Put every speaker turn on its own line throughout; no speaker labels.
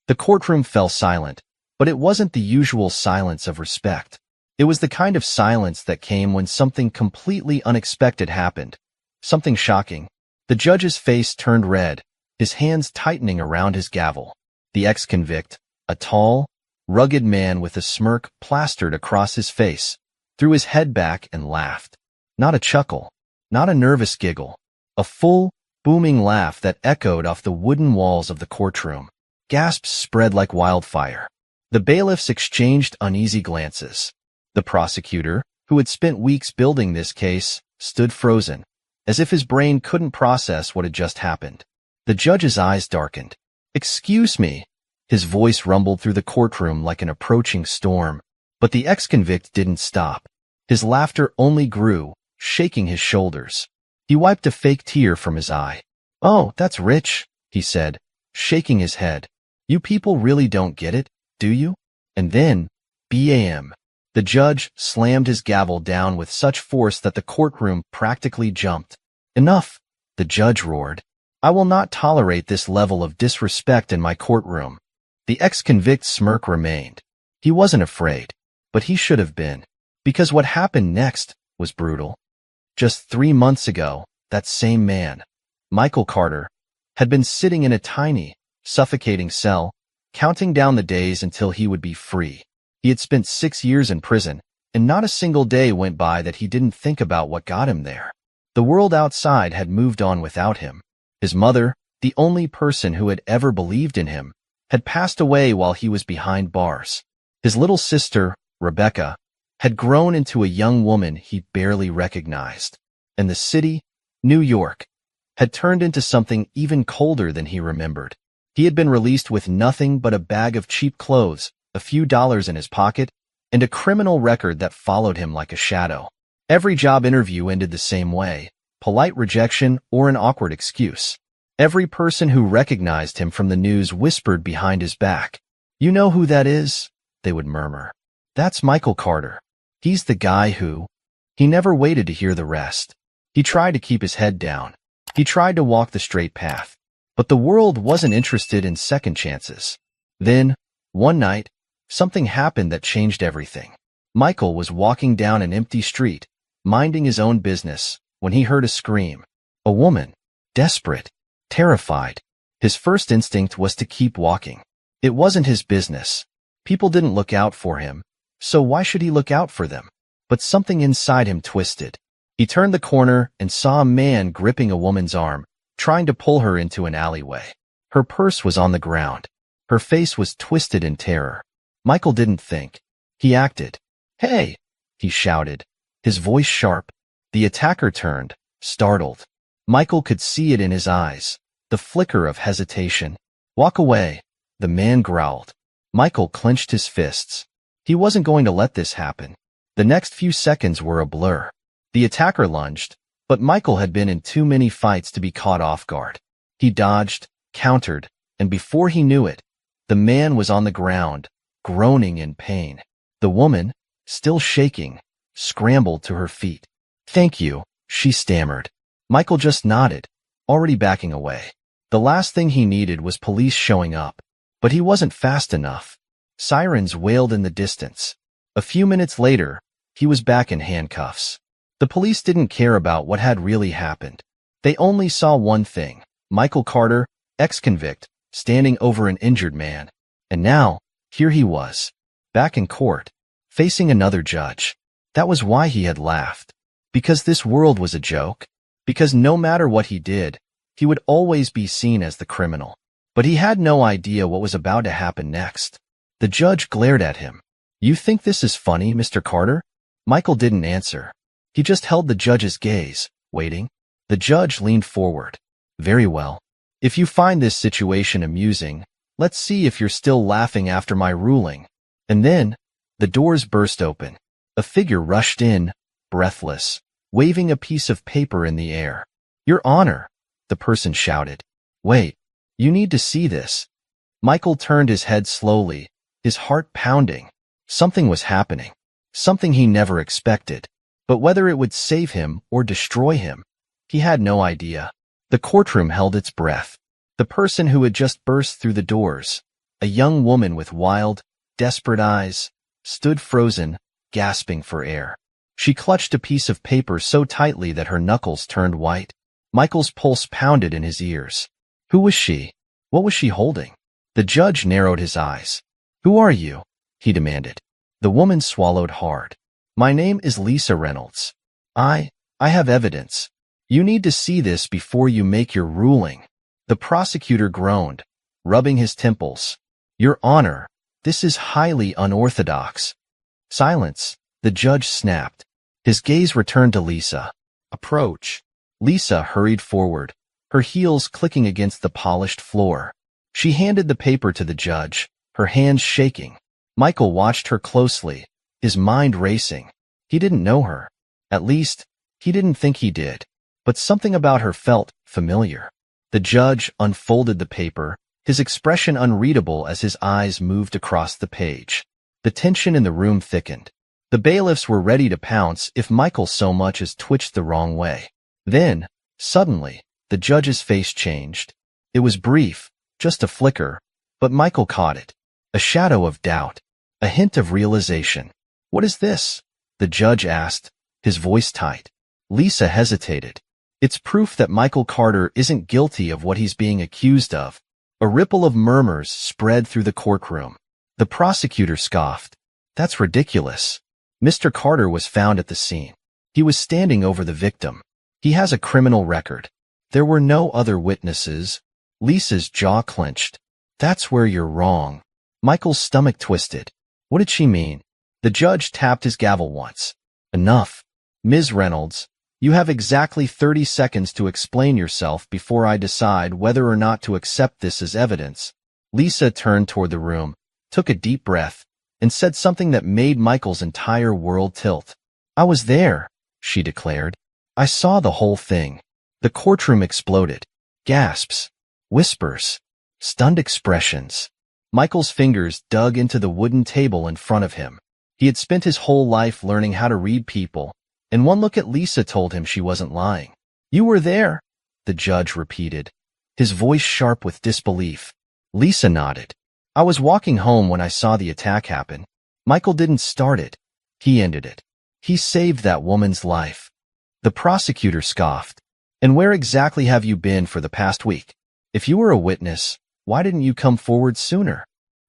The courtroom fell silent, but it wasn't the usual silence of respect. It was the kind of silence that came when something completely unexpected happened, something shocking. The judge's face turned red, his hands tightening around his gavel. The ex-convict, a tall, rugged man with a smirk plastered across his face, threw his head back and laughed. Not a chuckle, not a nervous giggle, a full, booming laugh that echoed off the wooden walls of the courtroom. Gasps spread like wildfire. The bailiffs exchanged uneasy glances. The prosecutor, who had spent weeks building this case, stood frozen, as if his brain couldn't process what had just happened. The judge's eyes darkened. "Excuse me," his voice rumbled through the courtroom like an approaching storm. But the ex-convict didn't stop. His laughter only grew, shaking his shoulders. He wiped a fake tear from his eye. "Oh, that's rich," he said, shaking his head. "You people really don't get it, do you?" And then, bam! The judge slammed his gavel down with such force that the courtroom practically jumped. "Enough!" the judge roared. "I will not tolerate this level of disrespect in my courtroom." The ex-convict's smirk remained. He wasn't afraid, but he should have been, because what happened next was brutal. Just 3 months ago, that same man, Michael Carter, had been sitting in a tiny, suffocating cell, counting down the days until he would be free. He had spent 6 years in prison, and not a single day went by that he didn't think about what got him there. The world outside had moved on without him. His mother, the only person who had ever believed in him, had passed away while he was behind bars. His little sister, Rebecca, had grown into a young woman he barely recognized. And the city, New York, had turned into something even colder than he remembered. He had been released with nothing but a bag of cheap clothes, a few dollars in his pocket, and a criminal record that followed him like a shadow. Every job interview ended the same way: polite rejection or an awkward excuse. Every person who recognized him from the news whispered behind his back, "You know who that is?" they would murmur. "That's Michael Carter. He's the guy who—" He never waited to hear the rest. He tried to keep his head down. He tried to walk the straight path. But the world wasn't interested in second chances. Then, one night, something happened that changed everything. Michael was walking down an empty street, minding his own business, when he heard a scream. A woman, desperate, terrified. His first instinct was to keep walking. It wasn't his business. People didn't look out for him, so why should he look out for them? But something inside him twisted. He turned the corner and saw a man gripping a woman's arm, trying to pull her into an alleyway. Her purse was on the ground. Her face was twisted in terror. Michael didn't think. He acted. "Hey!" he shouted, his voice sharp. The attacker turned, startled. Michael could see it in his eyes, the flicker of hesitation. "Walk away," the man growled. Michael clenched his fists. He wasn't going to let this happen. The next few seconds were a blur. The attacker lunged, but Michael had been in too many fights to be caught off guard. He dodged, countered, and before he knew it, the man was on the ground, groaning in pain. The woman, still shaking, scrambled to her feet. "Thank you," she stammered. Michael just nodded, already backing away. The last thing he needed was police showing up. But he wasn't fast enough. Sirens wailed in the distance. A few minutes later, he was back in handcuffs. The police didn't care about what had really happened. They only saw one thing: Michael Carter, ex-convict, standing over an injured man. And now, here he was, back in court, facing another judge. That was why he had laughed. Because this world was a joke. Because no matter what he did, he would always be seen as the criminal. But he had no idea what was about to happen next. The judge glared at him. "You think this is funny, Mr. Carter?" Michael didn't answer. He just held the judge's gaze, waiting. The judge leaned forward. "Very well. If you find this situation amusing, let's see if you're still laughing after my ruling." And then, the doors burst open. A figure rushed in, breathless, waving a piece of paper in the air. "Your Honor," the person shouted. "Wait, you need to see this." Michael turned his head slowly, his heart pounding. Something was happening. Something he never expected. But whether it would save him or destroy him, he had no idea. The courtroom held its breath. The person who had just burst through the doors, A young woman with wild, desperate eyes stood frozen, gasping for air. She clutched a piece of paper so tightly that her knuckles turned white. Michael's pulse pounded in his ears. Who was she? What was she holding? The judge narrowed his eyes. Who are you? He demanded. The woman swallowed hard. My name is Lisa Reynolds. I have evidence. You need to see this before you make your ruling. The prosecutor groaned, rubbing his temples. Your Honor, this is highly unorthodox. Silence, the judge snapped. His gaze returned to Lisa. Approach. Lisa hurried forward, her heels clicking against the polished floor. She handed the paper to the judge, her hands shaking. Michael watched her closely, his mind racing. He didn't know her. At least, he didn't think he did. But something about her felt familiar. The judge unfolded the paper, his expression unreadable as his eyes moved across the page. The tension in the room thickened. The bailiffs were ready to pounce if Michael so much as twitched the wrong way. Then, suddenly, the judge's face changed. It was brief, just a flicker, but Michael caught it. A shadow of doubt, a hint of realization. What is this? The judge asked, his voice tight. Lisa hesitated. It's proof that Michael Carter isn't guilty of what he's being accused of. A ripple of murmurs spread through the courtroom. The prosecutor scoffed. That's ridiculous. Mr. Carter was found at the scene. He was standing over the victim. He has a criminal record. There were no other witnesses. Lisa's jaw clenched. That's where you're wrong. Michael's stomach twisted. What did she mean? The judge tapped his gavel once. Enough. Ms. Reynolds, you have exactly 30 seconds to explain yourself before I decide whether or not to accept this as evidence. Lisa turned toward the room, took a deep breath, and said something that made Michael's entire world tilt. I was there, she declared. I saw the whole thing. The courtroom exploded. Gasps, whispers, stunned expressions. Michael's fingers dug into the wooden table in front of him. He had spent his whole life learning how to read people, and one look at Lisa told him she wasn't lying. You were there, the judge repeated, his voice sharp with disbelief. Lisa nodded. I was walking home when I saw the attack happen. Michael didn't start it. He ended it. He saved that woman's life. The prosecutor scoffed. And where exactly have you been for the past week? If you were a witness, why didn't you come forward sooner?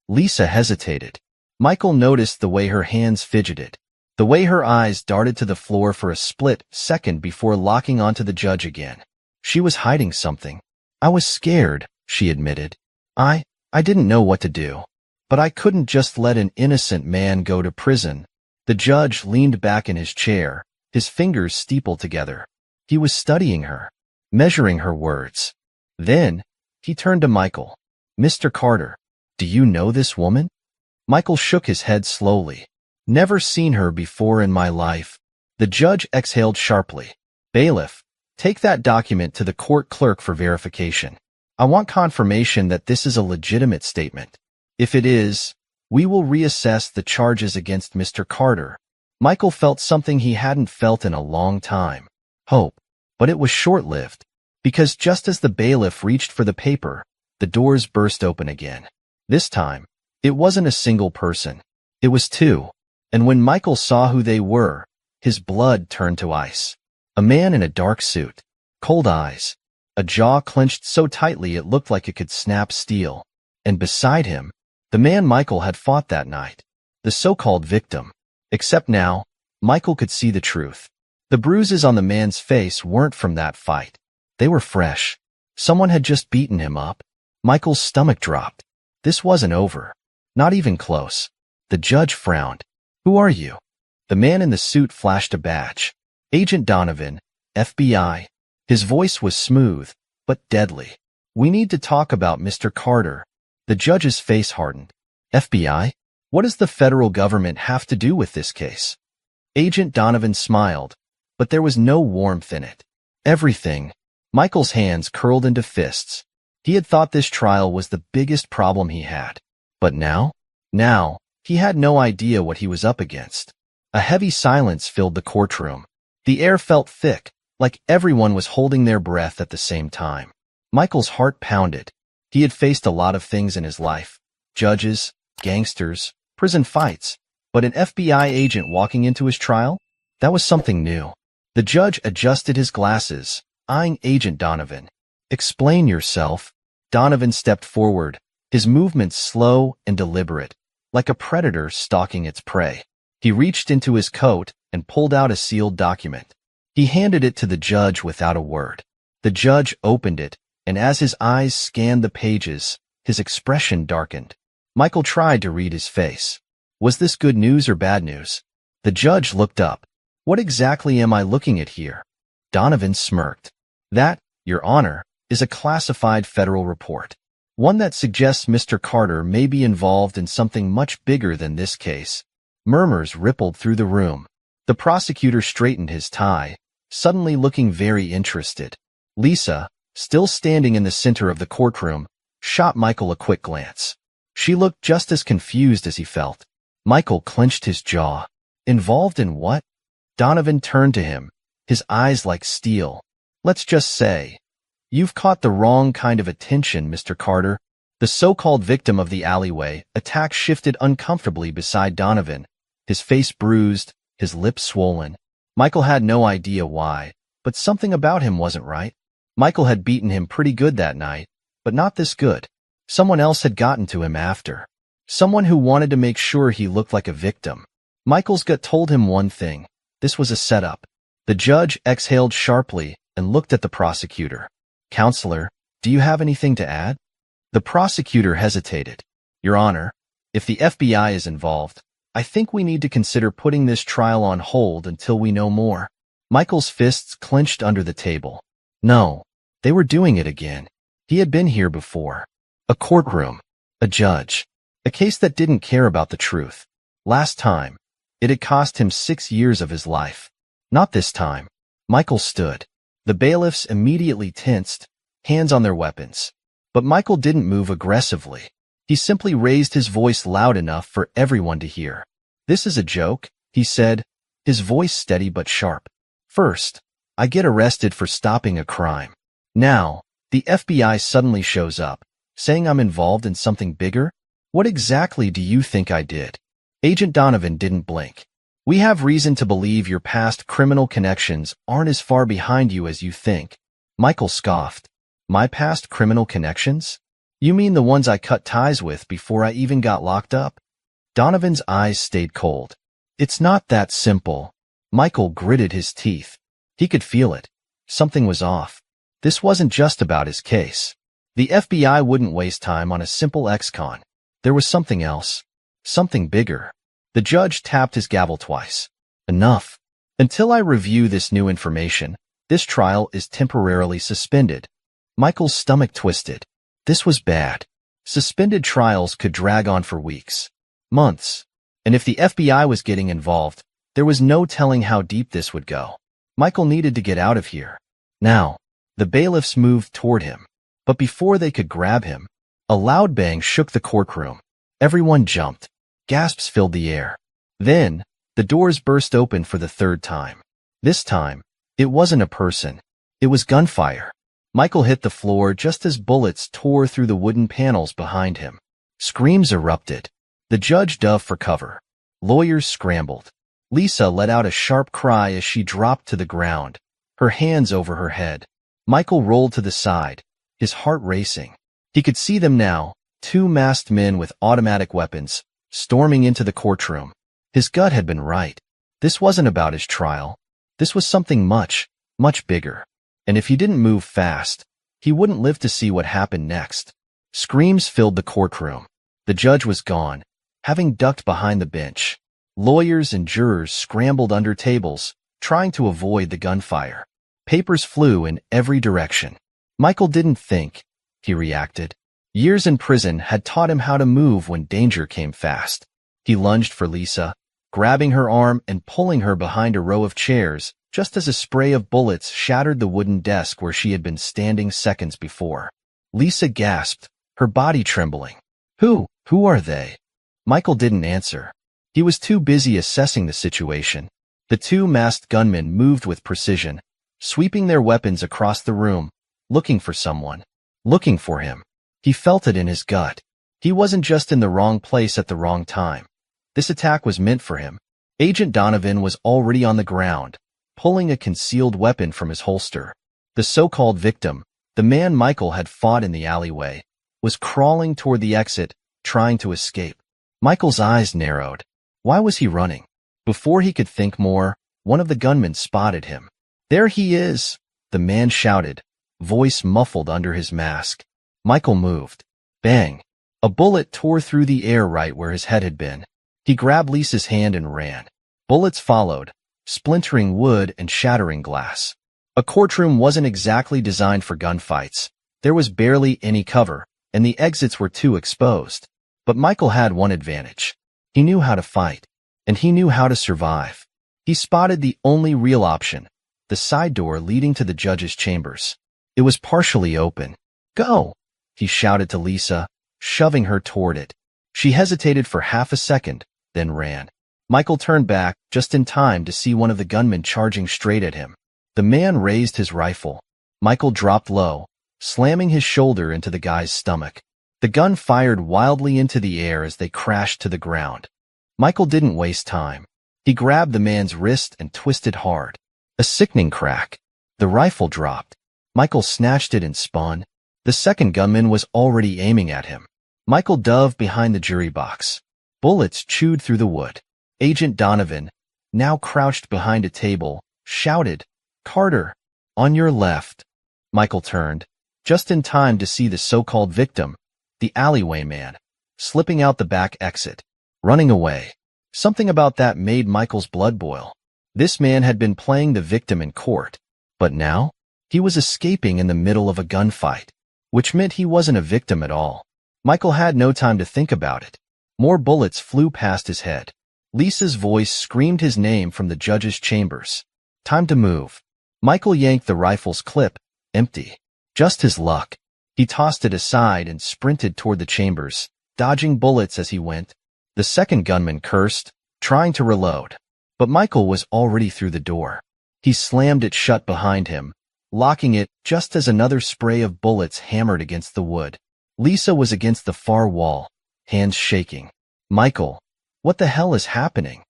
Lisa hesitated. Michael noticed the way her hands fidgeted, the way her eyes darted to the floor for a split second before locking onto the judge again. She was hiding something. I was scared, she admitted. I didn't know what to do. But I couldn't just let an innocent man go to prison. The judge leaned back in his chair, his fingers steepled together. He was studying her, measuring her words. Then, he turned to Michael. Mr. Carter, do you know this woman? Michael shook his head slowly. Never seen her before in my life. The judge exhaled sharply. Bailiff, take that document to the court clerk for verification. I want confirmation that this is a legitimate statement. If it is, we will reassess the charges against Mr. Carter. Michael felt something he hadn't felt in a long time. Hope. But it was short-lived. Because just as the bailiff reached for the paper, the doors burst open again. This time, it wasn't a single person. It was two. And when Michael saw who they were, his blood turned to ice. A man in a dark suit. Cold eyes. A jaw clenched so tightly it looked like it could snap steel. And beside him, the man Michael had fought that night. The so-called victim. Except now, Michael could see the truth. The bruises on the man's face weren't from that fight. They were fresh. Someone had just beaten him up. Michael's stomach dropped. This wasn't over. Not even close. The judge frowned. Who are you? The man in the suit flashed a badge. Agent Donovan, FBI. His voice was smooth, but deadly. We need to talk about Mr. Carter. The judge's face hardened. FBI? What does the federal government have to do with this case? Agent Donovan smiled, but there was no warmth in it. Everything. Michael's hands curled into fists. He had thought this trial was the biggest problem he had. But now, he had no idea what he was up against. A heavy silence filled the courtroom. The air felt thick, like everyone was holding their breath at the same time. Michael's heart pounded. He had faced a lot of things in his life, judges, gangsters, prison fights. But an FBI agent walking into his trial? That was something new. The judge adjusted his glasses, eyeing Agent Donovan. "Explain yourself." Donovan stepped forward, his movements slow and deliberate, like a predator stalking its prey. He reached into his coat and pulled out a sealed document. He handed it to the judge without a word. The judge opened it, and as his eyes scanned the pages, his expression darkened. Michael tried to read his face. Was this good news or bad news? The judge looked up. "What exactly am I looking at here?" Donovan smirked. "That, Your Honor, is a classified federal report. One that suggests Mr. Carter may be involved in something much bigger than this case." Murmurs rippled through the room. The prosecutor straightened his tie, suddenly looking very interested. Lisa, still standing in the center of the courtroom, shot Michael a quick glance. She looked just as confused as he felt. Michael clenched his jaw. "Involved in what?" Donovan turned to him, his eyes like steel. "Let's just say, you've caught the wrong kind of attention, Mr. Carter." The so-called victim of the alleyway attack shifted uncomfortably beside Donovan, his face bruised, his lips swollen. Michael had no idea why, but something about him wasn't right. Michael had beaten him pretty good that night, but not this good. Someone else had gotten to him after. Someone who wanted to make sure he looked like a victim. Michael's gut told him one thing. This was a setup. The judge exhaled sharply and looked at the prosecutor. "Counselor, do you have anything to add?" The prosecutor hesitated. "Your Honor, if the FBI is involved, I think we need to consider putting this trial on hold until we know more." Michael's fists clenched under the table. No, they were doing it again. He had been here before. A courtroom. A judge. A case that didn't care about the truth. Last time, it had cost him 6 years of his life. Not this time. Michael stood. The bailiffs immediately tensed, hands on their weapons. But Michael didn't move aggressively. He simply raised his voice loud enough for everyone to hear. "This is a joke," he said, his voice steady but sharp. "First, I get arrested for stopping a crime. Now, the FBI suddenly shows up, saying I'm involved in something bigger? What exactly do you think I did?" Agent Donovan didn't blink. "We have reason to believe your past criminal connections aren't as far behind you as you think." Michael scoffed. "My past criminal connections? You mean the ones I cut ties with before I even got locked up?" Donovan's eyes stayed cold. "It's not that simple." Michael gritted his teeth. He could feel it. Something was off. This wasn't just about his case. The FBI wouldn't waste time on a simple ex-con. There was something else. Something bigger. The judge tapped his gavel twice. "Enough. Until I review this new information, this trial is temporarily suspended." Michael's stomach twisted. This was bad. Suspended trials could drag on for weeks, months. And if the FBI was getting involved, there was no telling how deep this would go. Michael needed to get out of here. Now, the bailiffs moved toward him. But before they could grab him, a loud bang shook the courtroom. Everyone jumped. Gasps filled the air. Then, the doors burst open for the third time. This time, it wasn't a person. It was gunfire. Michael hit the floor just as bullets tore through the wooden panels behind him. Screams erupted. The judge dove for cover. Lawyers scrambled. Lisa let out a sharp cry as she dropped to the ground, her hands over her head. Michael rolled to the side, his heart racing. He could see them now, 2 masked men with automatic weapons, storming into the courtroom. His gut had been right. This wasn't about his trial. This was something much, much bigger. And if he didn't move fast, he wouldn't live to see what happened next. Screams filled the courtroom. The judge was gone, having ducked behind the bench. Lawyers and jurors scrambled under tables, trying to avoid the gunfire. Papers flew in every direction. Michael didn't think. He reacted. Years in prison had taught him how to move when danger came fast. He lunged for Lisa, grabbing her arm and pulling her behind a row of chairs, just as a spray of bullets shattered the wooden desk where she had been standing seconds before. Lisa gasped, her body trembling. Who are they?" Michael didn't answer. He was too busy assessing the situation. The 2 masked gunmen moved with precision, sweeping their weapons across the room, looking for someone. Looking for him. He felt it in his gut. He wasn't just in the wrong place at the wrong time. This attack was meant for him. Agent Donovan was already on the ground, pulling a concealed weapon from his holster. The so-called victim, the man Michael had fought in the alleyway, was crawling toward the exit, trying to escape. Michael's eyes narrowed. Why was he running? Before he could think more, one of the gunmen spotted him. "There he is!" the man shouted, voice muffled under his mask. Michael moved. Bang! A bullet tore through the air right where his head had been. He grabbed Lisa's hand and ran. Bullets followed, splintering wood and shattering glass. A courtroom wasn't exactly designed for gunfights. There was barely any cover, and the exits were too exposed. But Michael had one advantage. He knew how to fight, and he knew how to survive. He spotted the only real option, the side door leading to the judge's chambers. It was partially open. "Go!" he shouted to Lisa, shoving her toward it. She hesitated for half a second, then ran. Michael turned back just in time to see one of the gunmen charging straight at him. The man raised his rifle. Michael dropped low, slamming his shoulder into the guy's stomach. The gun fired wildly into the air as they crashed to the ground. Michael didn't waste time. He grabbed the man's wrist and twisted hard. A sickening crack. The rifle dropped. Michael snatched it and spun. The second gunman was already aiming at him. Michael dove behind the jury box. Bullets chewed through the wood. Agent Donovan, now crouched behind a table, shouted, "Carter, on your left." Michael turned, just in time to see the so-called victim, the alleyway man, slipping out the back exit, running away. Something about that made Michael's blood boil. This man had been playing the victim in court, but now he was escaping in the middle of a gunfight, which meant he wasn't a victim at all. Michael had no time to think about it. More bullets flew past his head. Lisa's voice screamed his name from the judge's chambers. Time to move. Michael yanked the rifle's clip, empty. Just his luck. He tossed it aside and sprinted toward the chambers, dodging bullets as he went. The second gunman cursed, trying to reload. But Michael was already through the door. He slammed it shut behind him, locking it just as another spray of bullets hammered against the wood. Lisa was against the far wall, hands shaking. "Michael, what the hell is happening?"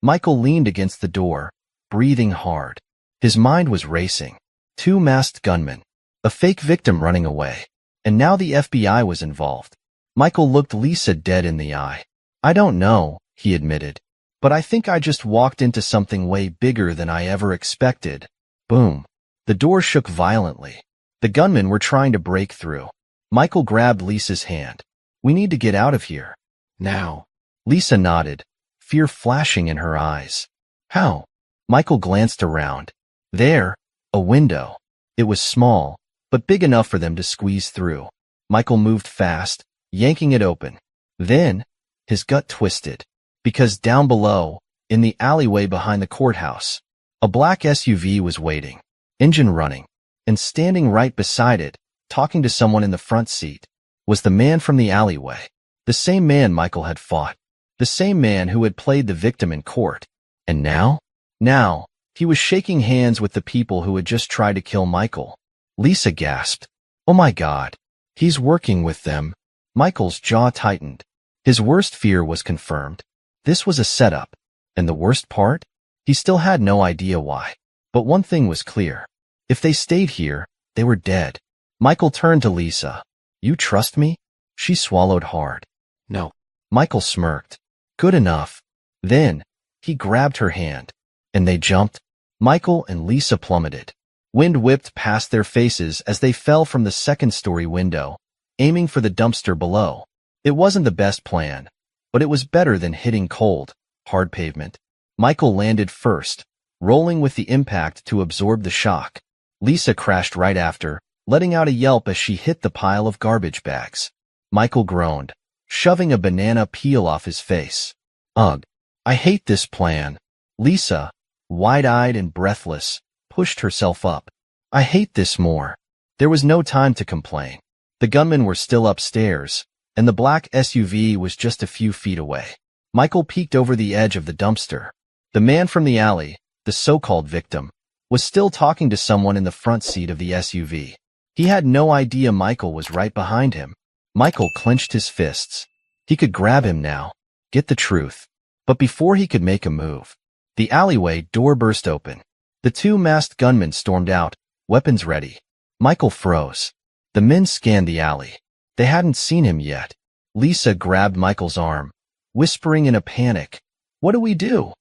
Michael leaned against the door, breathing hard. His mind was racing. 2 masked gunmen, a fake victim running away, and now the FBI was involved. Michael looked Lisa dead in the eye. "I don't know," he admitted, "but I think I just walked into something way bigger than I ever expected." Boom. The door shook violently. The gunmen were trying to break through. Michael grabbed Lisa's hand. "We need to get out of here. Now." Lisa nodded, fear flashing in her eyes. "How?" Michael glanced around. There, a window. It was small, but big enough for them to squeeze through. Michael moved fast, yanking it open. Then, his gut twisted, because down below, in the alleyway behind the courthouse, a black SUV was waiting, engine running, and standing right beside it, talking to someone in the front seat, was the man from the alleyway. The same man Michael had fought. The same man who had played the victim in court. And now? Now, he was shaking hands with the people who had just tried to kill Michael. Lisa gasped. "Oh my God, he's working with them." Michael's jaw tightened. His worst fear was confirmed. This was a setup. And the worst part? He still had no idea why. But one thing was clear. If they stayed here, they were dead. Michael turned to Lisa. "You trust me?" She swallowed hard. "No." Michael smirked. "Good enough." Then, he grabbed her hand. And they jumped. Michael and Lisa plummeted. Wind whipped past their faces as they fell from the second-story window, aiming for the dumpster below. It wasn't the best plan, but it was better than hitting cold, hard pavement. Michael landed first, rolling with the impact to absorb the shock. Lisa crashed right after, letting out a yelp as she hit the pile of garbage bags. Michael groaned, shoving a banana peel off his face. "Ugh, I hate this plan." Lisa, wide-eyed and breathless, pushed herself up. "I hate this more." There was no time to complain. The gunmen were still upstairs, and the black SUV was just a few feet away. Michael peeked over the edge of the dumpster. The man from the alley, the so-called victim, was still talking to someone in the front seat of the SUV. He had no idea Michael was right behind him. Michael clenched his fists. He could grab him now, get the truth. But before he could make a move, the alleyway door burst open. The two masked gunmen stormed out, weapons ready. Michael froze. The men scanned the alley. They hadn't seen him yet. Lisa grabbed Michael's arm, whispering in a panic, "What do we do?"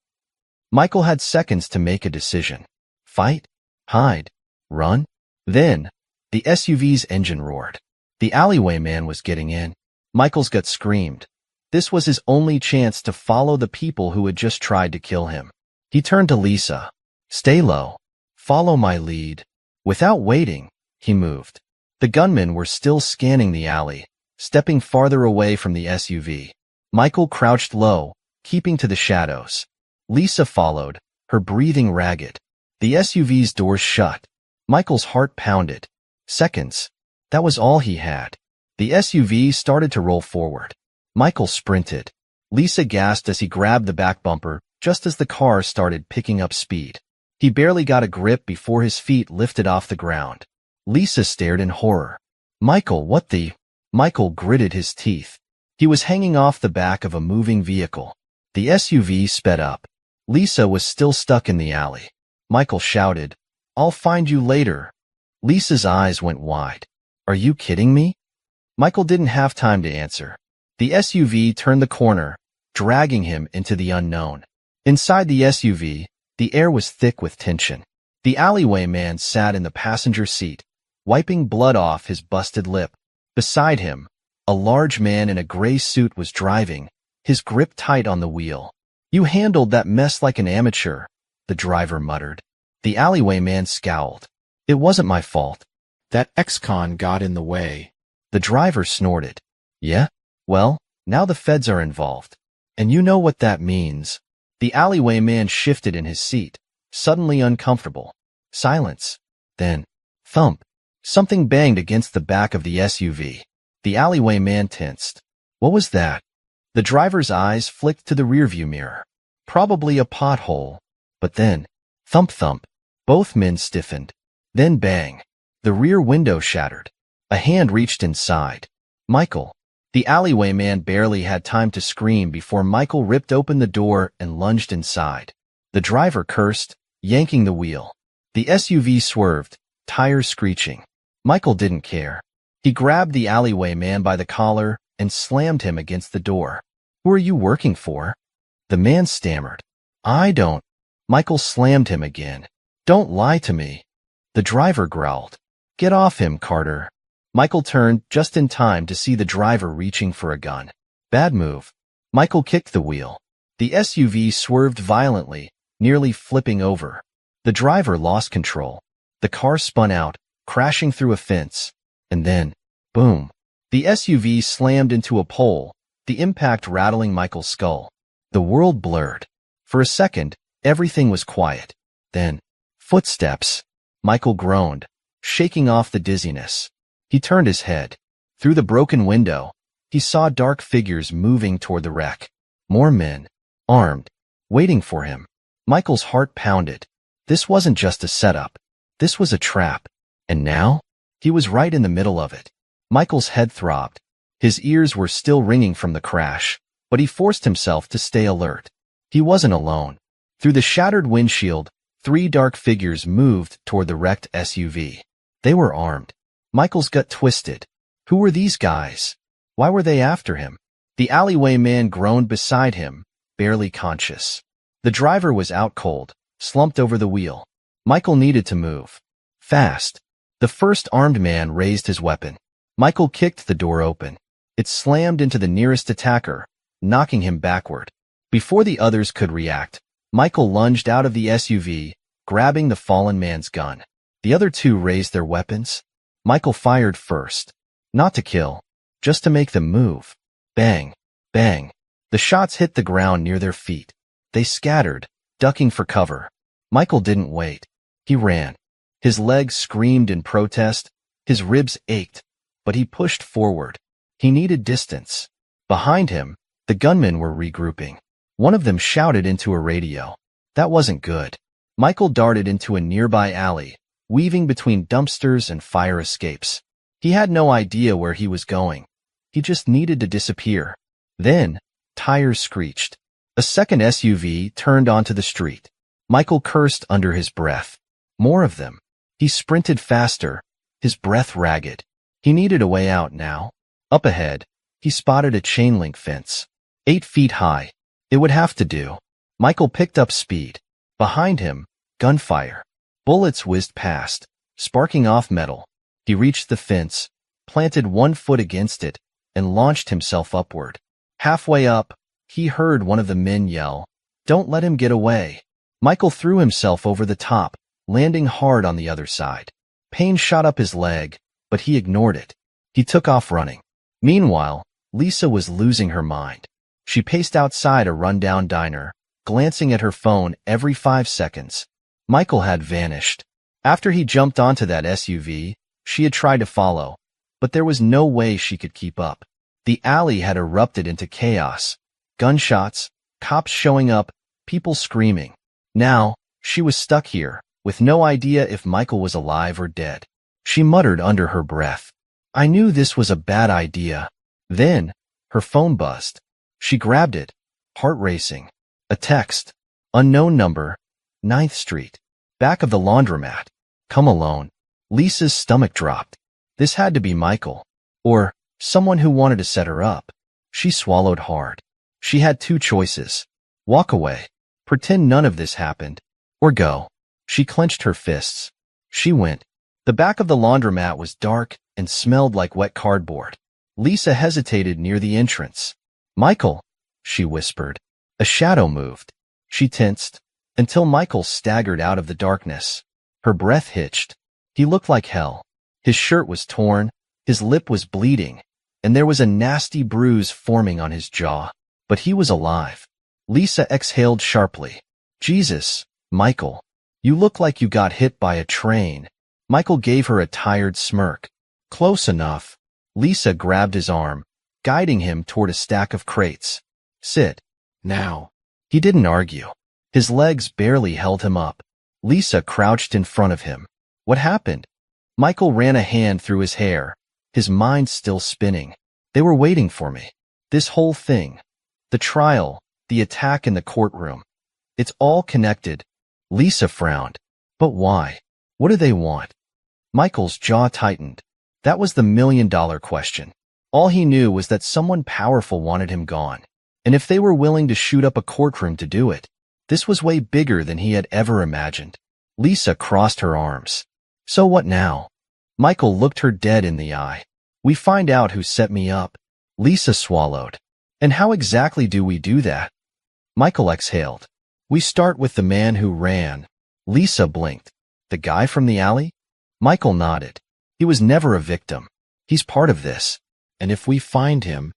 Michael had seconds to make a decision. Fight? Hide? Run? Then, the SUV's engine roared. The alleyway man was getting in. Michael's gut screamed. This was his only chance to follow the people who had just tried to kill him. He turned to Lisa. "Stay low. Follow my lead." Without waiting, he moved. The gunmen were still scanning the alley, stepping farther away from the SUV. Michael crouched low, keeping to the shadows. Lisa followed, her breathing ragged. The SUV's doors shut. Michael's heart pounded. Seconds. That was all he had. The SUV started to roll forward. Michael sprinted. Lisa gasped as he grabbed the back bumper, just as the car started picking up speed. He barely got a grip before his feet lifted off the ground. Lisa stared in horror. "Michael, what the—" Michael gritted his teeth. He was hanging off the back of a moving vehicle. The SUV sped up. Lisa was still stuck in the alley. Michael shouted, "I'll find you later." Lisa's eyes went wide. "Are you kidding me?" Michael didn't have time to answer. The SUV turned the corner, dragging him into the unknown. Inside the SUV, the air was thick with tension. The alleyway man sat in the passenger seat, wiping blood off his busted lip. Beside him, a large man in a gray suit was driving, his grip tight on the wheel. "You handled that mess like an amateur," the driver muttered. The alleyway man scowled. "It wasn't my fault. That ex-con got in the way." The driver snorted. "Yeah? Well, now the feds are involved. And you know what that means." The alleyway man shifted in his seat, suddenly uncomfortable. Silence. Then, thump. Something banged against the back of the SUV. The alleyway man tensed. What was that? The driver's eyes flicked to the rearview mirror. Probably a pothole. But then, thump thump. Both men stiffened. Then bang. The rear window shattered. A hand reached inside. Michael. The alleyway man barely had time to scream before Michael ripped open the door and lunged inside. The driver cursed, yanking the wheel. The SUV swerved, tires screeching. Michael didn't care. He grabbed the alleyway man by the collar and slammed him against the door. "Who are you working for?" The man stammered. "I don't." Michael slammed him again. "Don't lie to me." The driver growled. "Get off him, Carter." Michael turned just in time to see the driver reaching for a gun. Bad move. Michael kicked the wheel. The SUV swerved violently, nearly flipping over. The driver lost control. The car spun out, crashing through a fence. And then, boom. The SUV slammed into a pole, the impact rattling Michael's skull. The world blurred. For a second, everything was quiet. Then, footsteps. Michael groaned, shaking off the dizziness. He turned his head. Through the broken window, he saw dark figures moving toward the wreck. More men, armed, waiting for him. Michael's heart pounded. This wasn't just a setup. This was a trap. And now, he was right in the middle of it. Michael's head throbbed. His ears were still ringing from the crash, but he forced himself to stay alert. He wasn't alone. Through the shattered windshield, 3 dark figures moved toward the wrecked SUV. They were armed. Michael's gut twisted. Who were these guys? Why were they after him? The alleyway man groaned beside him, barely conscious. The driver was out cold, slumped over the wheel. Michael needed to move. Fast. The first armed man raised his weapon. Michael kicked the door open. It slammed into the nearest attacker, knocking him backward. Before the others could react, Michael lunged out of the SUV, grabbing the fallen man's gun. The other 2 raised their weapons. Michael fired first. Not to kill, just to make them move. Bang, bang. The shots hit the ground near their feet. They scattered, ducking for cover. Michael didn't wait. He ran. His legs screamed in protest. His ribs ached, but he pushed forward. He needed distance. Behind him, the gunmen were regrouping. One of them shouted into a radio. That wasn't good. Michael darted into a nearby alley, weaving between dumpsters and fire escapes. He had no idea where he was going, He just needed to disappear. Then, tires screeched. A second SUV turned onto the street. Michael cursed under his breath. More of them. He sprinted faster, his breath ragged. He needed a way out now. Up ahead, he spotted a chain-link fence. 8 feet high. It would have to do. Michael picked up speed. Behind him, gunfire. Bullets whizzed past, sparking off metal. He reached the fence, planted 1 foot against it, and launched himself upward. Halfway up, he heard one of the men yell, "Don't let him get away." Michael threw himself over the top, landing hard on the other side. Pain shot up his leg, but he ignored it. He took off running. Meanwhile, Lisa was losing her mind. She paced outside a rundown diner, glancing at her phone every 5 seconds. Michael had vanished. After he jumped onto that SUV, she had tried to follow, but there was no way she could keep up. The alley had erupted into chaos. Gunshots, cops showing up, people screaming. Now, she was stuck here, with no idea if Michael was alive or dead. She muttered under her breath, "I knew this was a bad idea." Then, her phone buzzed. She grabbed it, heart racing. A text. Unknown number. 9th Street. Back of the laundromat. Come alone. Lisa's stomach dropped. This had to be Michael. Or someone who wanted to set her up. She swallowed hard. She had 2 choices. Walk away. Pretend none of this happened. Or go. She clenched her fists. She went. The back of the laundromat was dark and smelled like wet cardboard. Lisa hesitated near the entrance. "Michael," she whispered. A shadow moved. She tensed, until Michael staggered out of the darkness. Her breath hitched. He looked like hell. His shirt was torn, his lip was bleeding, and there was a nasty bruise forming on his jaw. But he was alive. Lisa exhaled sharply. "Jesus, Michael. You look like you got hit by a train." Michael gave her a tired smirk. "Close enough." Lisa grabbed his arm, guiding him toward a stack of crates. "Sit. Now." He didn't argue. His legs barely held him up. Lisa crouched in front of him. "What happened?" Michael ran a hand through his hair, his mind still spinning. "They were waiting for me. This whole thing. The trial, the attack in the courtroom. It's all connected." Lisa frowned. "But why? What do they want?" Michael's jaw tightened. That was the million-dollar question. All he knew was that someone powerful wanted him gone. And if they were willing to shoot up a courtroom to do it, this was way bigger than he had ever imagined. Lisa crossed her arms. "So what now?" Michael looked her dead in the eye. "We find out who set me up." Lisa swallowed. "And how exactly do we do that?" Michael exhaled. "We start with the man who ran." Lisa blinked. "The guy from the alley?" Michael nodded. "He was never a victim. He's part of this. And if we find him—"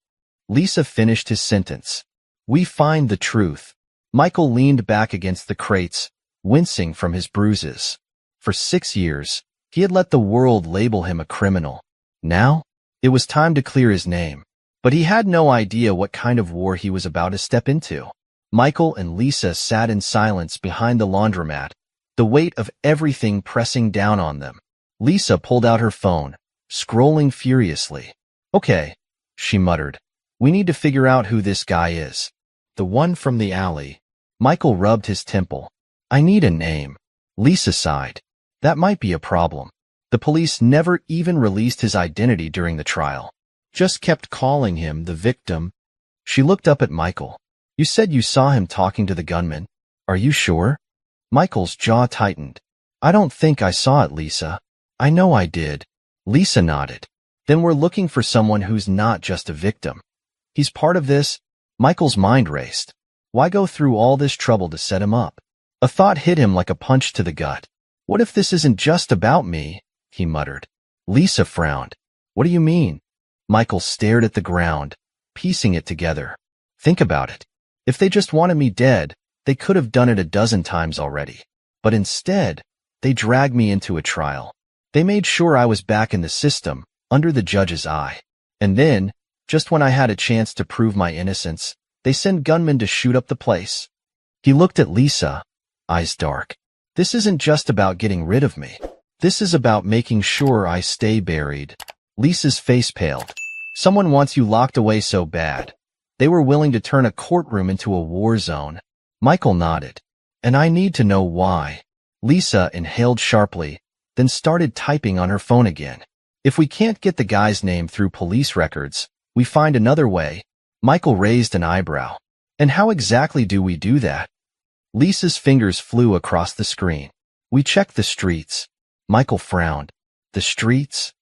Lisa finished his sentence. "We find the truth." Michael leaned back against the crates, wincing from his bruises. For 6 years, he had let the world label him a criminal. Now, it was time to clear his name. But he had no idea what kind of war he was about to step into. Michael and Lisa sat in silence behind the laundromat, the weight of everything pressing down on them. Lisa pulled out her phone, scrolling furiously. "Okay," she muttered. "We need to figure out who this guy is." "The one from the alley." Michael rubbed his temple. "I need a name." Lisa sighed. "That might be a problem. The police never even released his identity during the trial. Just kept calling him the victim." She looked up at Michael. "You said you saw him talking to the gunman. Are you sure?" Michael's jaw tightened. "I don't think I saw it, Lisa." "I know I did." Lisa nodded. "Then we're looking for someone who's not just a victim. He's part of this." Michael's mind raced. Why go through all this trouble to set him up? A thought hit him like a punch to the gut. "What if this isn't just about me?" he muttered. Lisa frowned. "What do you mean?" Michael stared at the ground, piecing it together. "Think about it. If they just wanted me dead, they could have done it a dozen times already. But instead, they dragged me into a trial. They made sure I was back in the system, under the judge's eye. And then, just when I had a chance to prove my innocence, they send gunmen to shoot up the place." He looked at Lisa, eyes dark. "This isn't just about getting rid of me. This is about making sure I stay buried." Lisa's face paled. Someone wants you locked away so bad. They were willing to turn a courtroom into a war zone. Michael nodded. And I need to know why. Lisa inhaled sharply, then started typing on her phone again. If we can't get the guy's name through police records, we find another way. Michael raised an eyebrow. And how exactly do we do that? Lisa's fingers flew across the screen. We checked the streets. Michael frowned. The streets?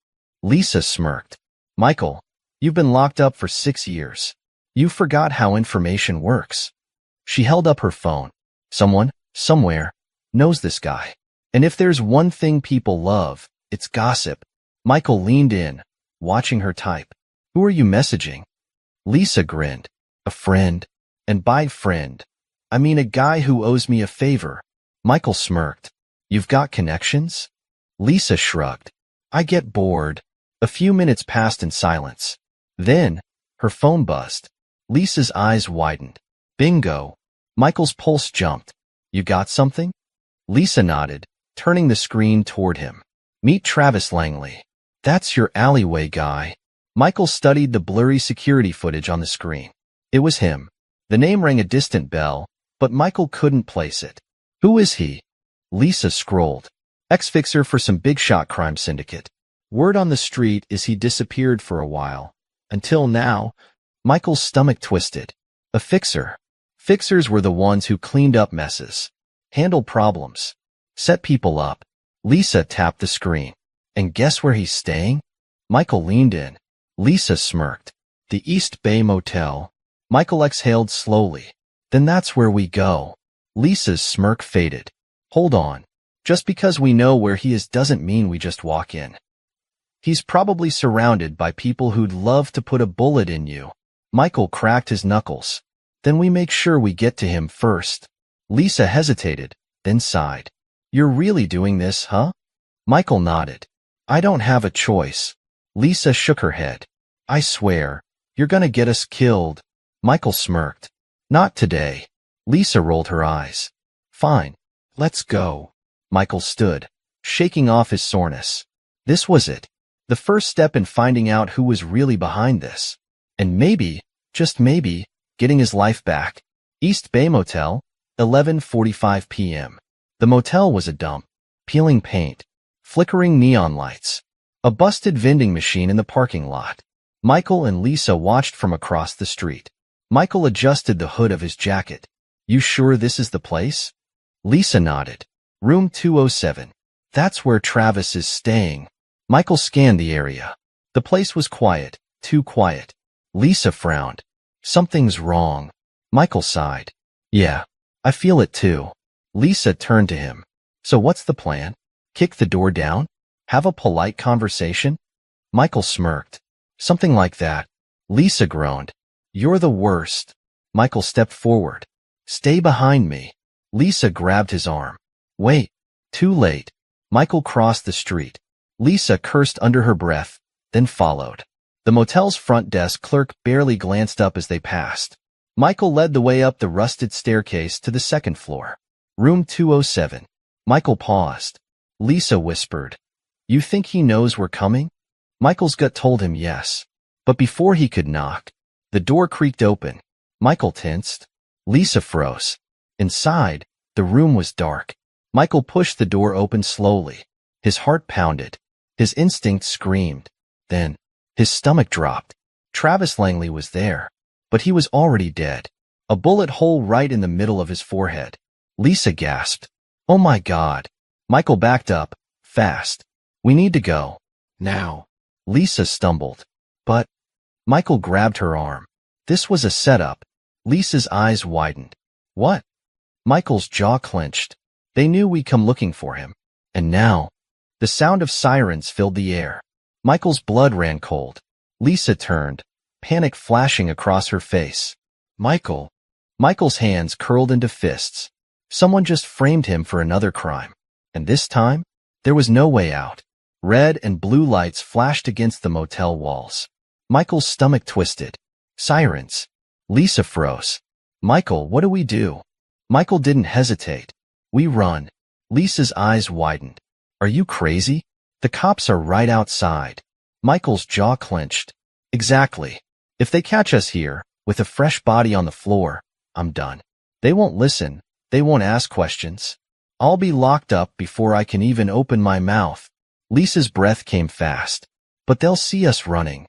Lisa smirked. Michael, you've been locked up for 6 years. You forgot how information works. She held up her phone. Someone, somewhere, knows this guy. And if there's one thing people love, it's gossip. Michael leaned in, watching her type. Who are you messaging? Lisa grinned. A friend. And by friend, I mean a guy who owes me a favor. Michael smirked. You've got connections? Lisa shrugged. I get bored. A few minutes passed in silence. Then, her phone buzzed. Lisa's eyes widened. Bingo. Michael's pulse jumped. You got something? Lisa nodded, turning the screen toward him. Meet Travis Langley. That's your alleyway guy. Michael studied the blurry security footage on the screen. It was him. The name rang a distant bell, but Michael couldn't place it. Who is he? Lisa scrolled. Ex-fixer for some big-shot crime syndicate. Word on the street is he disappeared for a while. Until now, Michael's stomach twisted. A fixer. Fixers were the ones who cleaned up messes, handled problems, set people up. Lisa tapped the screen. And guess where he's staying? Michael leaned in. Lisa smirked. The East Bay Motel. Michael exhaled slowly. Then that's where we go. Lisa's smirk faded. Hold on. Just because we know where he is doesn't mean we just walk in. He's probably surrounded by people who'd love to put a bullet in you. Michael cracked his knuckles. Then we make sure we get to him first. Lisa hesitated, then sighed. You're really doing this, huh? Michael nodded. I don't have a choice. Lisa shook her head. I swear, you're gonna get us killed. Michael smirked. Not today. Lisa rolled her eyes. Fine. Let's go. Michael stood, shaking off his soreness. This was it. The first step in finding out who was really behind this. And maybe, just maybe, getting his life back. East Bay Motel, 11:45 p.m. The motel was a dump. Peeling paint. Flickering neon lights. A busted vending machine in the parking lot. Michael and Lisa watched from across the street. Michael adjusted the hood of his jacket. You sure this is the place? Lisa nodded. Room 207. That's where Travis is staying. Michael scanned the area. The place was quiet, too quiet. Lisa frowned. Something's wrong. Michael sighed. Yeah, I feel it too. Lisa turned to him. So what's the plan? Kick the door down? Have a polite conversation? Michael smirked. Something like that. Lisa groaned. You're the worst. Michael stepped forward. Stay behind me. Lisa grabbed his arm. Wait. Too late. Michael crossed the street. Lisa cursed under her breath, then followed. The motel's front desk clerk barely glanced up as they passed. Michael led the way up the rusted staircase to the second floor. Room 207. Michael paused. Lisa whispered. You think he knows we're coming? Michael's gut told him yes. But before he could knock, the door creaked open. Michael tensed. Lisa froze. Inside, the room was dark. Michael pushed the door open slowly. His heart pounded. His instinct screamed. Then, his stomach dropped. Travis Langley was there, but he was already dead. A bullet hole right in the middle of his forehead. Lisa gasped. Oh my God. Michael backed up, fast. We need to go. Now. Lisa stumbled. But, Michael grabbed her arm. This was a setup. Lisa's eyes widened. What? Michael's jaw clenched. They knew we'd come looking for him. And now, the sound of sirens filled the air. Michael's blood ran cold. Lisa turned, panic flashing across her face. Michael. Michael's hands curled into fists. Someone just framed him for another crime. And this time, there was no way out. Red and blue lights flashed against the motel walls. Michael's stomach twisted. Sirens. Lisa froze. Michael, what do we do? Michael didn't hesitate. We run. Lisa's eyes widened. Are you crazy? The cops are right outside. Michael's jaw clenched. Exactly. If they catch us here, with a fresh body on the floor, I'm done. They won't listen. They won't ask questions. I'll be locked up before I can even open my mouth. Lisa's breath came fast. But they'll see us running.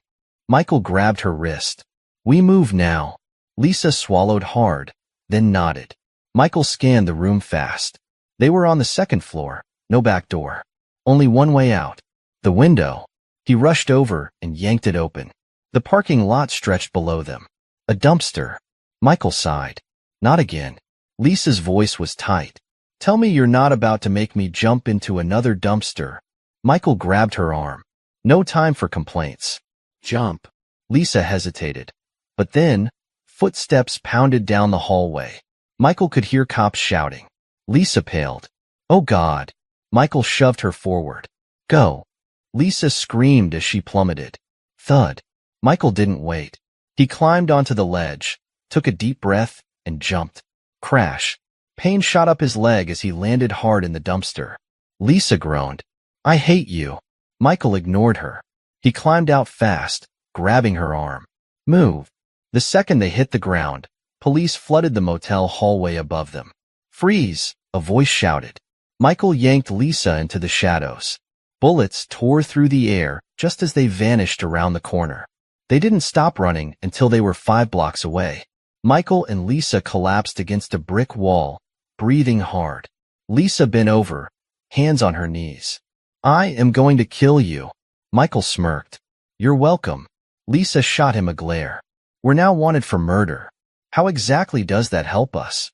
Michael grabbed her wrist. We move now. Lisa swallowed hard, then nodded. Michael scanned the room fast. They were on the second floor, no back door. Only one way out. The window. He rushed over and yanked it open. The parking lot stretched below them. A dumpster. Michael sighed. Not again. Lisa's voice was tight. Tell me you're not about to make me jump into another dumpster. Michael grabbed her arm. No time for complaints. Jump. Lisa hesitated. But then, footsteps pounded down the hallway. Michael could hear cops shouting. Lisa paled. Oh God. Michael shoved her forward. Go. Lisa screamed as she plummeted. Thud. Michael didn't wait. He climbed onto the ledge, took a deep breath, and jumped. Crash. Pain shot up his leg as he landed hard in the dumpster. Lisa groaned. I hate you. Michael ignored her. He climbed out fast, grabbing her arm. Move. The second they hit the ground, police flooded the motel hallway above them. Freeze, a voice shouted. Michael yanked Lisa into the shadows. Bullets tore through the air just as they vanished around the corner. They didn't stop running until they were 5 blocks away. Michael and Lisa collapsed against a brick wall, breathing hard. Lisa bent over, hands on her knees. I am going to kill you. Michael smirked. You're welcome. Lisa shot him a glare. We're now wanted for murder. How exactly does that help us?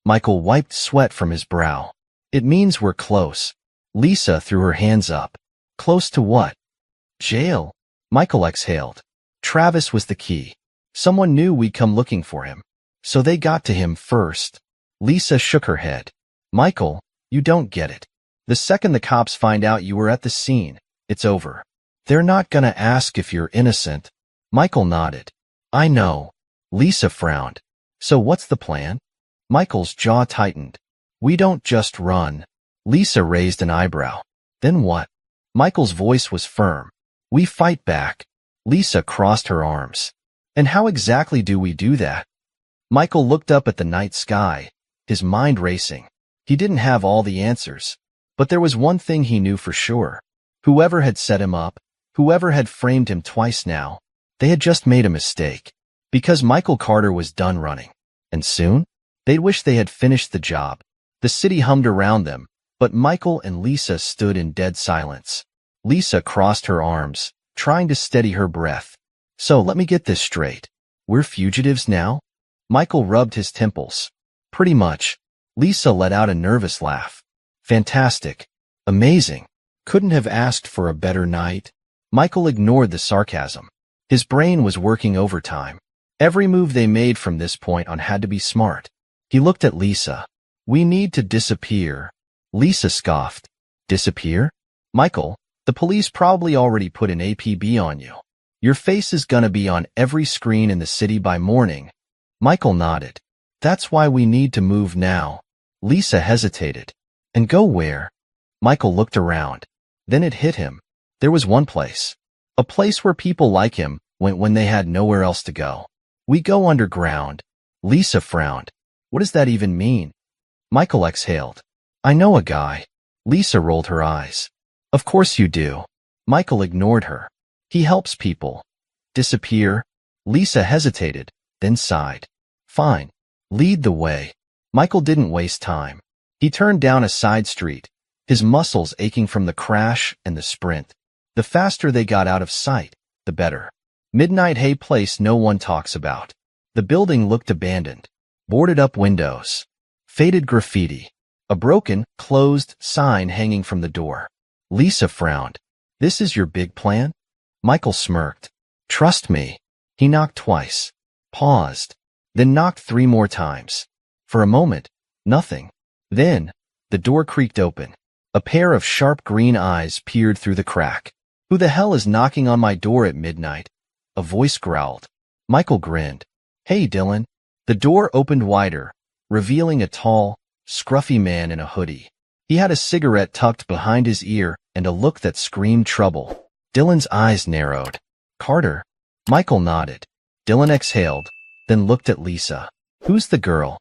Michael wiped sweat from his brow. It means we're close. Lisa threw her hands up. Close to what? Jail. Michael exhaled. Travis was the key. Someone knew we'd come looking for him. So they got to him first. Lisa shook her head. Michael, you don't get it. The second the cops find out you were at the scene, it's over. They're not gonna ask if you're innocent. Michael nodded. I know. Lisa frowned. So what's the plan? Michael's jaw tightened. We don't just run. Lisa raised an eyebrow. Then what? Michael's voice was firm. We fight back. Lisa crossed her arms. And how exactly do we do that? Michael looked up at the night sky, his mind racing. He didn't have all the answers. But there was one thing he knew for sure. Whoever had set him up, whoever had framed him twice now, they had just made a mistake. Because Michael Carter was done running. And soon, they'd wish they had finished the job. The city hummed around them, but Michael and Lisa stood in dead silence. Lisa crossed her arms, trying to steady her breath. So let me get this straight. We're fugitives now? Michael rubbed his temples. Pretty much. Lisa let out a nervous laugh. Fantastic. Amazing. Couldn't have asked for a better night. Michael ignored the sarcasm. His brain was working overtime. Every move they made from this point on had to be smart. He looked at Lisa. We need to disappear. Lisa scoffed. Disappear? Michael, the police probably already put an APB on you. Your face is gonna be on every screen in the city by morning. Michael nodded. That's why we need to move now. Lisa hesitated. And go where? Michael looked around. Then it hit him. There was one place. A place where people like him went when they had nowhere else to go. We go underground. Lisa frowned. What does that even mean? Michael exhaled. I know a guy. Lisa rolled her eyes. Of course you do. Michael ignored her. He helps people. Disappear? Lisa hesitated, then sighed. Fine. Lead the way. Michael didn't waste time. He turned down a side street, his muscles aching from the crash and the sprint. The faster they got out of sight, the better. Midnight Hay Place no one talks about. The building looked abandoned. Boarded up windows. Faded graffiti. A broken, closed sign hanging from the door. Lisa frowned. This is your big plan? Michael smirked. Trust me. He knocked twice. Paused. Then knocked 3 more times. For a moment, nothing. Then, the door creaked open. A pair of sharp green eyes peered through the crack. Who the hell is knocking on my door at midnight? A voice growled. Michael grinned. Hey, Dylan. The door opened wider, revealing a tall, scruffy man in a hoodie. He had a cigarette tucked behind his ear and a look that screamed trouble. Dylan's eyes narrowed. Carter? Michael nodded. Dylan exhaled, then looked at Lisa. Who's the girl?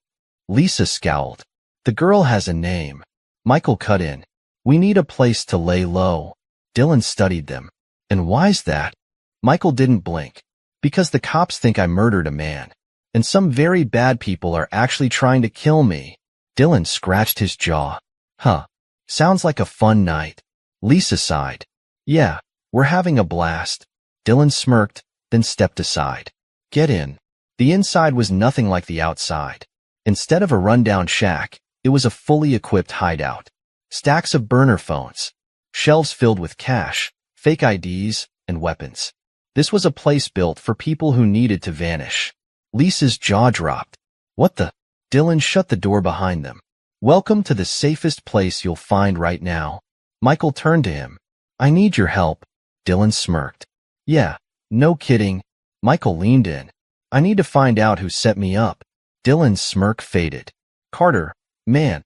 Lisa scowled. The girl has a name. Michael cut in. We need a place to lay low. Dylan studied them. And why's that? Michael didn't blink. Because the cops think I murdered a man. And some very bad people are actually trying to kill me. Dylan scratched his jaw. Huh. Sounds like a fun night. Lisa sighed. Yeah, we're having a blast. Dylan smirked, then stepped aside. Get in. The inside was nothing like the outside. Instead of a rundown shack, it was a fully equipped hideout. Stacks of burner phones. Shelves filled with cash, fake IDs, and weapons. This was a place built for people who needed to vanish. Lisa's jaw dropped. What the? Dylan shut the door behind them. Welcome to the safest place you'll find right now. Michael turned to him. I need your help. Dylan smirked. Yeah, no kidding. Michael leaned in. I need to find out who set me up. Dylan's smirk faded. Carter, man,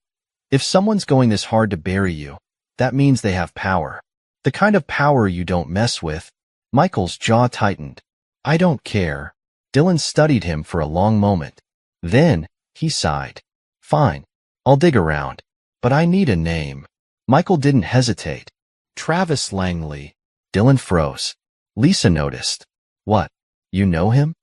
if someone's going this hard to bury you, that means they have power. The kind of power you don't mess with. Michael's jaw tightened. I don't care. Dylan studied him for a long moment. Then, he sighed. Fine, I'll dig around. But I need a name. Michael didn't hesitate. Travis Langley. Dylan froze. Lisa noticed. What? You know him?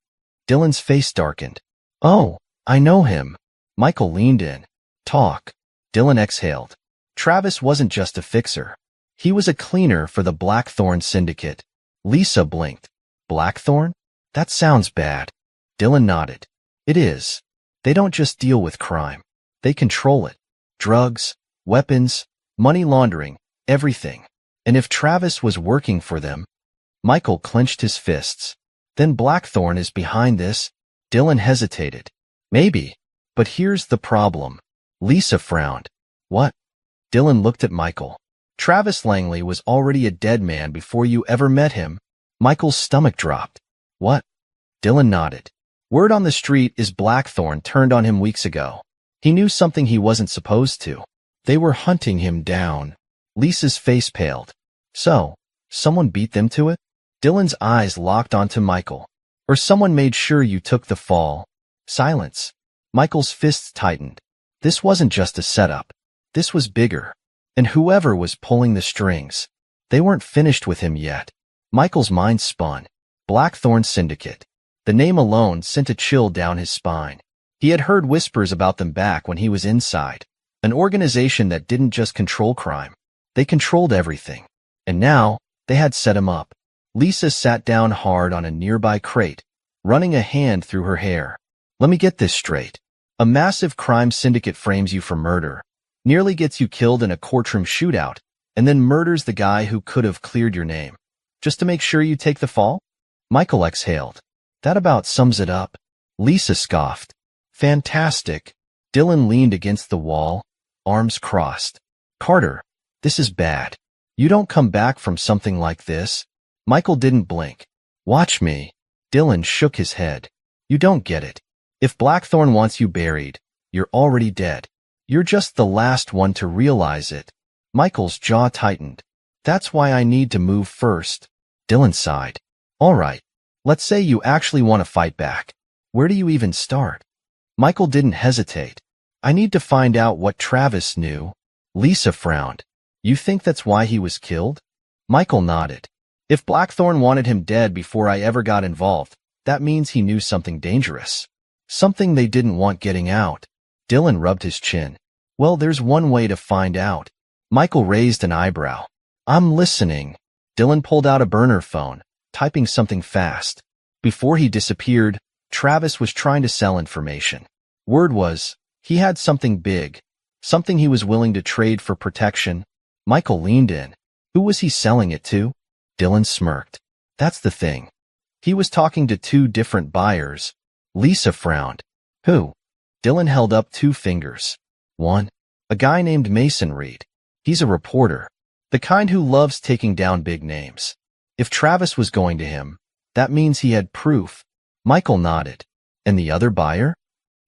Dylan's face darkened. Oh, I know him. Michael leaned in. Talk. Dylan exhaled. Travis wasn't just a fixer. He was a cleaner for the Blackthorn Syndicate. Lisa blinked. Blackthorn? That sounds bad. Dylan nodded. It is. They don't just deal with crime. They control it. Drugs, weapons, money laundering, everything. And if Travis was working for them... Michael clenched his fists. Then Blackthorn is behind this? Dylan hesitated. Maybe. But here's the problem. Lisa frowned. What? Dylan looked at Michael. Travis Langley was already a dead man before you ever met him. Michael's stomach dropped. What? Dylan nodded. Word on the street is Blackthorn turned on him weeks ago. He knew something he wasn't supposed to. They were hunting him down. Lisa's face paled. So, someone beat them to it? Dylan's eyes locked onto Michael. Or someone made sure you took the fall. Silence. Michael's fists tightened. This wasn't just a setup. This was bigger. And whoever was pulling the strings, they weren't finished with him yet. Michael's mind spun. Blackthorn Syndicate. The name alone sent a chill down his spine. He had heard whispers about them back when he was inside. An organization that didn't just control crime. They controlled everything. And now, they had set him up. Lisa sat down hard on a nearby crate, running a hand through her hair. Let me get this straight. A massive crime syndicate frames you for murder, nearly gets you killed in a courtroom shootout, and then murders the guy who could have cleared your name. Just to make sure you take the fall? Michael exhaled. That about sums it up. Lisa scoffed. Fantastic. Dylan leaned against the wall, arms crossed. Carter, this is bad. You don't come back from something like this. Michael didn't blink. Watch me. Dylan shook his head. You don't get it. If Blackthorn wants you buried, you're already dead. You're just the last one to realize it. Michael's jaw tightened. That's why I need to move first. Dylan sighed. All right. Let's say you actually want to fight back. Where do you even start? Michael didn't hesitate. I need to find out what Travis knew. Lisa frowned. You think that's why he was killed? Michael nodded. If Blackthorn wanted him dead before I ever got involved, that means he knew something dangerous. Something they didn't want getting out. Dylan rubbed his chin. Well, there's one way to find out. Michael raised an eyebrow. I'm listening. Dylan pulled out a burner phone, typing something fast. Before he disappeared, Travis was trying to sell information. Word was, he had something big. Something he was willing to trade for protection. Michael leaned in. Who was he selling it to? Dylan smirked. That's the thing. He was talking to two different buyers. Lisa frowned. Who? Dylan held up 2 fingers. One, a guy named Mason Reed. He's a reporter. The kind who loves taking down big names. If Travis was going to him, that means he had proof. Michael nodded. And the other buyer?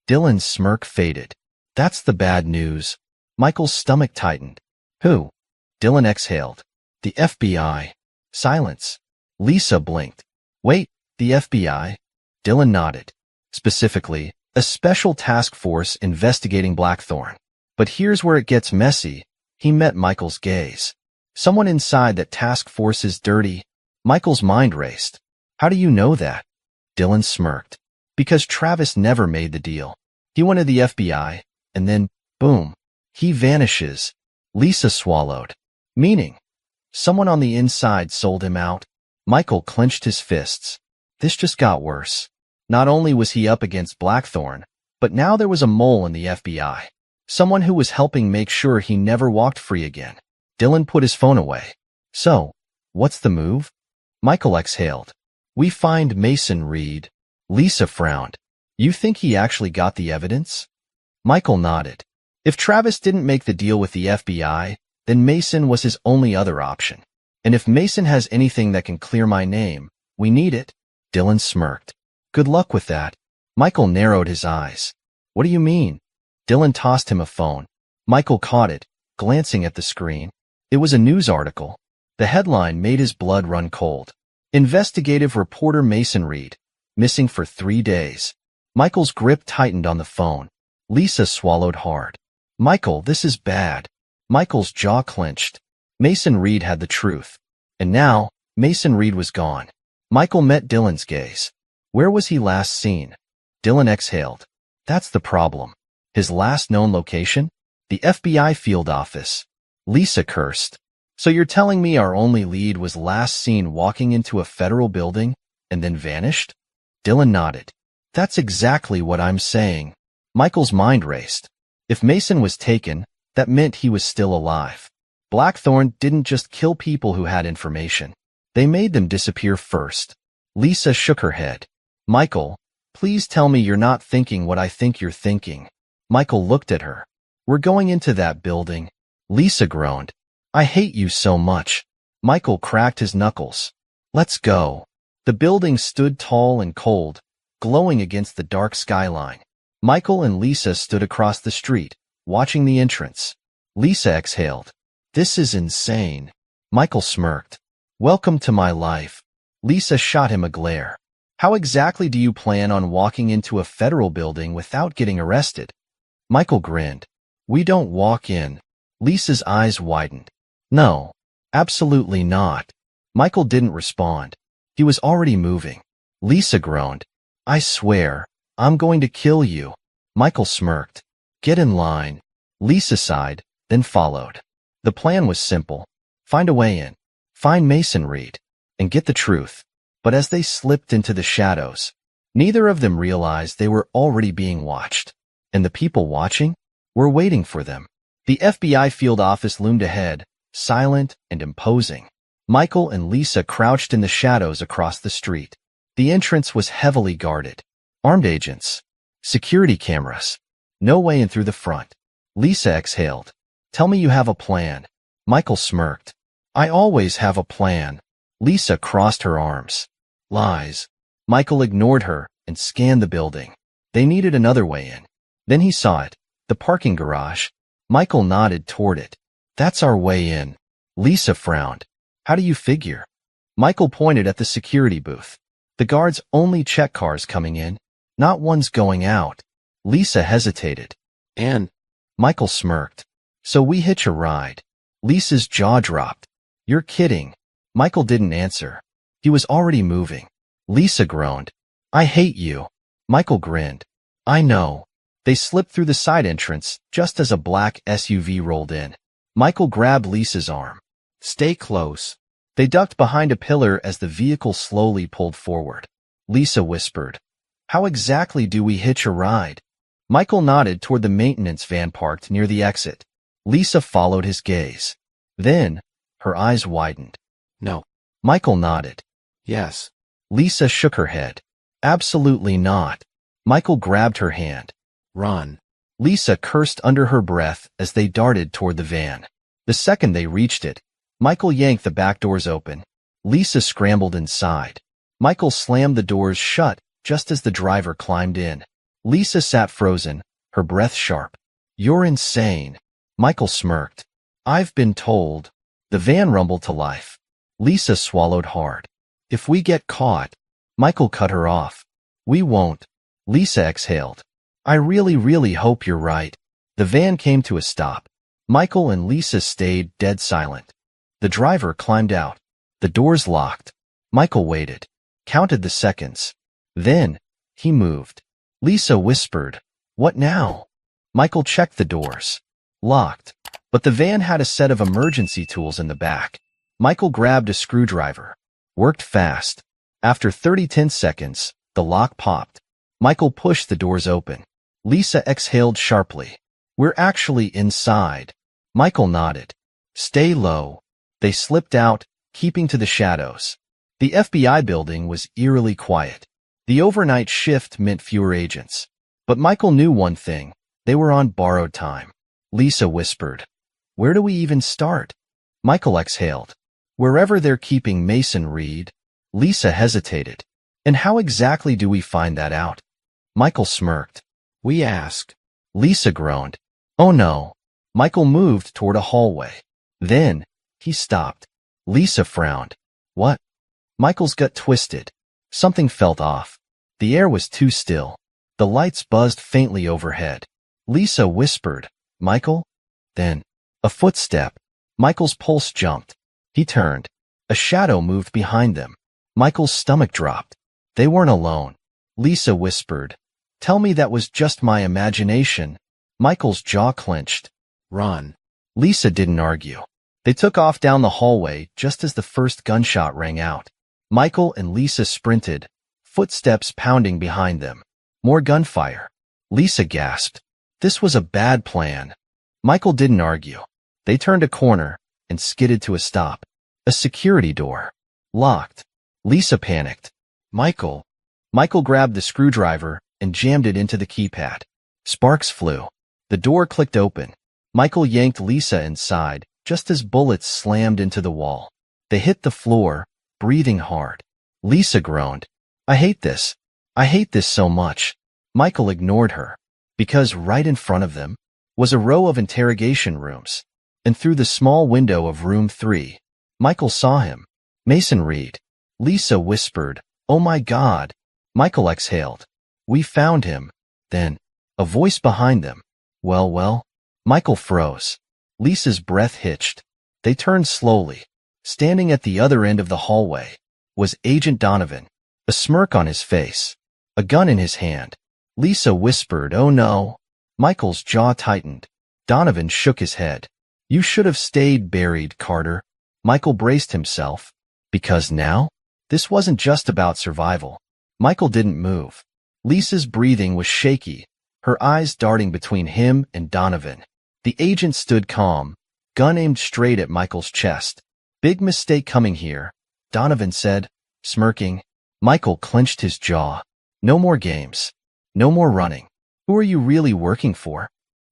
Dylan's smirk faded. That's the bad news. Michael's stomach tightened. Who? Dylan exhaled. The FBI. Silence. Lisa blinked. Wait, The FBI? Dylan nodded. Specifically, a special task force investigating Blackthorn. But here's where it gets messy. He met Michael's gaze. Someone inside that task force is dirty. Michael's mind raced. How do you know that? Dylan smirked. Because Travis never made the deal. He went to the FBI, and then, boom, he vanishes. Lisa swallowed. Meaning, someone on the inside sold him out. Michael clenched his fists. This just got worse. Not only was he up against Blackthorn, but now there was a mole in the FBI. Someone who was helping make sure he never walked free again. Dylan put his phone away. So, what's the move? Michael exhaled. We find Mason Reed. Lisa frowned. You think he actually got the evidence? Michael nodded. If Travis didn't make the deal with the FBI, then Mason was his only other option. And if Mason has anything that can clear my name, we need it. Dylan smirked. Good luck with that. Michael narrowed his eyes. What do you mean? Dylan tossed him a phone. Michael caught it, glancing at the screen. It was a news article. The headline made his blood run cold. Investigative reporter Mason Reed, missing for 3 days. Michael's grip tightened on the phone. Lisa swallowed hard. Michael, this is bad. Michael's jaw clenched. Mason Reed had the truth. And now, Mason Reed was gone. Michael met Dylan's gaze. Where was he last seen? Dylan exhaled. That's the problem. His last known location? The FBI field office. Lisa cursed. So you're telling me our only lead was last seen walking into a federal building and then vanished? Dylan nodded. That's exactly what I'm saying. Michael's mind raced. If Mason was taken, that meant he was still alive. Blackthorn didn't just kill people who had information. They made them disappear first. Lisa shook her head. Michael, please tell me you're not thinking what I think you're thinking. Michael looked at her. We're going into that building. Lisa groaned. I hate you so much. Michael cracked his knuckles. Let's go. The building stood tall and cold, glowing against the dark skyline. Michael and Lisa stood across the street, watching the entrance. Lisa exhaled. This is insane. Michael smirked. Welcome to my life. Lisa shot him a glare. How exactly do you plan on walking into a federal building without getting arrested? Michael grinned. We don't walk in. Lisa's eyes widened. No, absolutely not. Michael didn't respond. He was already moving. Lisa groaned. I swear, I'm going to kill you. Michael smirked. Get in line. Lisa sighed, then followed. The plan was simple. Find a way in. Find Mason Reed. And get the truth. But as they slipped into the shadows, neither of them realized they were already being watched. And the people watching were waiting for them. The FBI field office loomed ahead, silent and imposing. Michael and Lisa crouched in the shadows across the street. The entrance was heavily guarded. Armed agents. Security cameras. No way in through the front. Lisa exhaled. Tell me you have a plan. Michael smirked. I always have a plan. Lisa crossed her arms. Lies. Michael ignored her and scanned the building. They needed another way in. Then he saw it. The parking garage. Michael nodded toward it. That's our way in. Lisa frowned. How do you figure? Michael pointed at the security booth. The guards only check cars coming in, not ones going out. Lisa hesitated. And? Michael smirked. So we hitch a ride. Lisa's jaw dropped. You're kidding. Michael didn't answer. He was already moving. Lisa groaned. I hate you. Michael grinned. I know. They slipped through the side entrance just as a black SUV rolled in. Michael grabbed Lisa's arm. Stay close. They ducked behind a pillar as the vehicle slowly pulled forward. Lisa whispered. How exactly do we hitch a ride? Michael nodded toward the maintenance van parked near the exit. Lisa followed his gaze. Then, her eyes widened. No. Michael nodded. Yes. Lisa shook her head. Absolutely not. Michael grabbed her hand. Run. Lisa cursed under her breath as they darted toward the van. The second they reached it, Michael yanked the back doors open. Lisa scrambled inside. Michael slammed the doors shut just as the driver climbed in. Lisa sat frozen, her breath sharp. You're insane. Michael smirked. I've been told. The van rumbled to life. Lisa swallowed hard. If we get caught. Michael cut her off. We won't. Lisa exhaled. I really hope you're right. The van came to a stop. Michael and Lisa stayed dead silent. The driver climbed out. The doors locked. Michael waited, counted the seconds. Then, he moved. Lisa whispered, "What now?" Michael checked the doors. Locked. But the van had a set of emergency tools in the back. Michael grabbed a screwdriver. Worked fast. After 10 seconds, the lock popped. Michael pushed the doors open. Lisa exhaled sharply. We're actually inside. Michael nodded. Stay low. They slipped out, keeping to the shadows. The FBI building was eerily quiet. The overnight shift meant fewer agents. But Michael knew one thing. They were on borrowed time. Lisa whispered, "Where do we even start?" Michael exhaled. "Wherever they're keeping Mason Reed." Lisa hesitated. "And how exactly do we find that out?" Michael smirked. "We ask." Lisa groaned. "Oh no." Michael moved toward a hallway. Then, he stopped. Lisa frowned. "What?" Michael's gut twisted. Something felt off. The air was too still. The lights buzzed faintly overhead. Lisa whispered, "Michael?" Then, a footstep. Michael's pulse jumped. He turned. A shadow moved behind them. Michael's stomach dropped. They weren't alone. Lisa whispered, "Tell me that was just my imagination." Michael's jaw clenched. "Run." Lisa didn't argue. They took off down the hallway just as the first gunshot rang out. Michael and Lisa sprinted, footsteps pounding behind them. More gunfire. Lisa gasped. This was a bad plan. Michael didn't argue. They turned a corner and skidded to a stop. A security door. Locked. Lisa panicked. "Michael." Michael grabbed the screwdriver and jammed it into the keypad. Sparks flew. The door clicked open. Michael yanked Lisa inside just as bullets slammed into the wall. They hit the floor, breathing hard. Lisa groaned. "I hate this. I hate this so much." Michael ignored her, because right in front of them was a row of interrogation rooms, and through the small window of room 3, Michael saw him. Mason Reed. Lisa whispered, "Oh my God." Michael exhaled. "We found him." Then, a voice behind them. Well. Michael froze. Lisa's breath hitched. They turned slowly. Standing at the other end of the hallway was Agent Donovan, a smirk on his face, a gun in his hand. Lisa whispered, "Oh no." Michael's jaw tightened. Donovan shook his head. "You should have stayed buried, Carter." Michael braced himself. Because now, this wasn't just about survival. Michael didn't move. Lisa's breathing was shaky, her eyes darting between him and Donovan. The agent stood calm, gun aimed straight at Michael's chest. "Big mistake coming here," Donovan said, smirking. Michael clenched his jaw. "No more games. No more running. Who are you really working for?"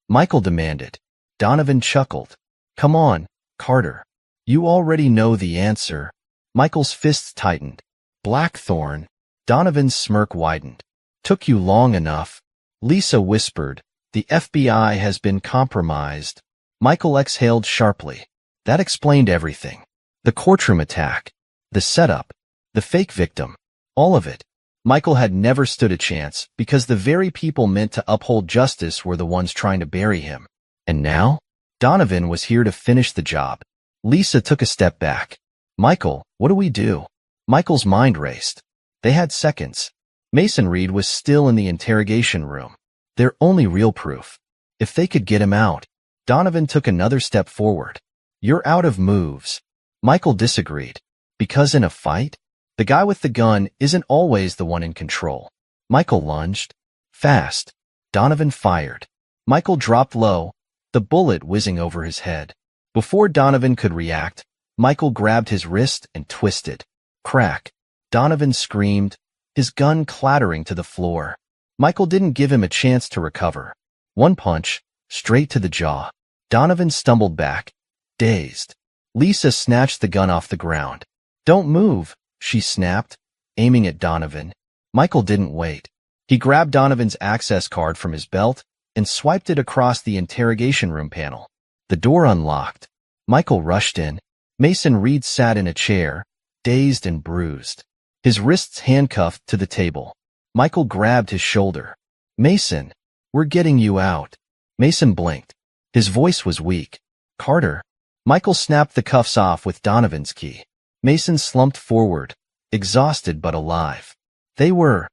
Michael demanded. Donovan chuckled. "Come on, Carter. You already know the answer." Michael's fists tightened. "Blackthorn." Donovan's smirk widened. "Took you long enough." Lisa whispered, "The FBI has been compromised." Michael exhaled sharply. That explained everything. The courtroom attack, the setup, the fake victim, all of it. Michael had never stood a chance because the very people meant to uphold justice were the ones trying to bury him. And now, Donovan was here to finish the job. Lisa took a step back. "Michael, what do we do?" Michael's mind raced. They had seconds. Mason Reed was still in the interrogation room. Their only real proof. If they could get him out. Donovan took another step forward. "You're out of moves." Michael disagreed. Because in a fight, the guy with the gun isn't always the one in control. Michael lunged. Fast. Donovan fired. Michael dropped low, the bullet whizzing over his head. Before Donovan could react, Michael grabbed his wrist and twisted. Crack. Donovan screamed, his gun clattering to the floor. Michael didn't give him a chance to recover. One punch, straight to the jaw. Donovan stumbled back, dazed. Lisa snatched the gun off the ground. "Don't move," she snapped, aiming at Donovan. Michael didn't wait. He grabbed Donovan's access card from his belt and swiped it across the interrogation room panel. The door unlocked. Michael rushed in. Mason Reed sat in a chair, dazed and bruised. his wrists handcuffed to the table. Michael grabbed his shoulder. Mason, we're getting you out. Mason blinked. His voice was weak. Carter. Michael snapped the cuffs off with Donovan's key. Mason slumped forward, exhausted but alive. They were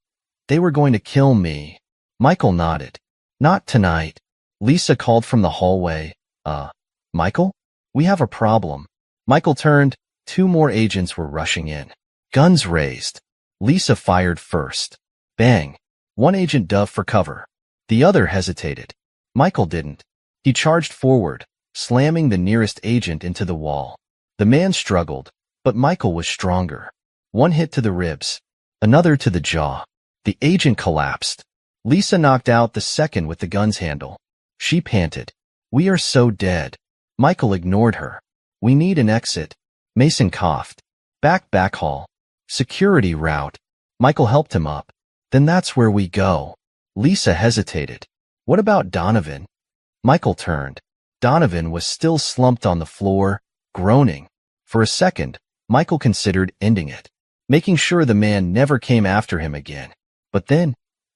going to kill me. Michael nodded. Not tonight. Lisa called from the hallway. Michael? We have a problem. Michael turned. 2 more agents were rushing in. Guns raised. Lisa fired first. Bang. One agent dove for cover. The other hesitated. Michael didn't. He charged forward, slamming the nearest agent into the wall. The man struggled, but Michael was stronger. One hit to the ribs, another to the jaw. The agent collapsed. Lisa knocked out the second with the gun's handle. She panted. We are so dead. Michael ignored her. We need an exit. Mason coughed. Back hall. Security route. Michael helped him up. Then that's where we go. Lisa hesitated. What about Donovan? Michael turned. Donovan was still slumped on the floor, groaning. For a second, Michael considered ending it, making sure the man never came after him again. But then,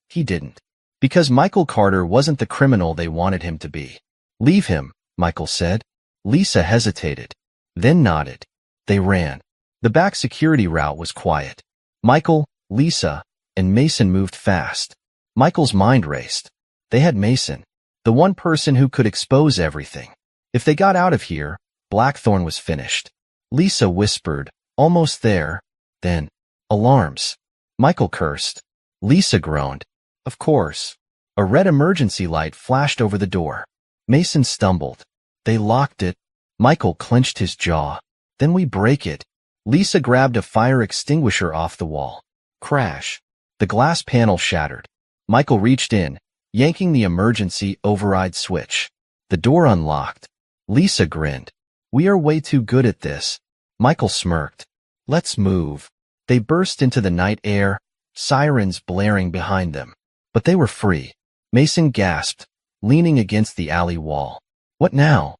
he didn't. Because Michael Carter wasn't the criminal they wanted him to be. Leave him, Michael said. Lisa hesitated, then nodded. They ran. The back security route was quiet. Michael, Lisa, and Mason moved fast. Michael's mind raced. They had Mason, the one person who could expose everything. If they got out of here, Blackthorn was finished. Lisa whispered, almost there. Then, alarms. Michael cursed. Lisa groaned. Of course. A red emergency light flashed over the door. Mason stumbled. They locked it. Michael clenched his jaw. Then we break it. Lisa grabbed a fire extinguisher off the wall. Crash. The glass panel shattered. Michael reached in, yanking the emergency override switch. The door unlocked. Lisa grinned. We are way too good at this. Michael smirked. Let's move. They burst into the night air, sirens blaring behind them. But they were free. Mason gasped, leaning against the alley wall. What now?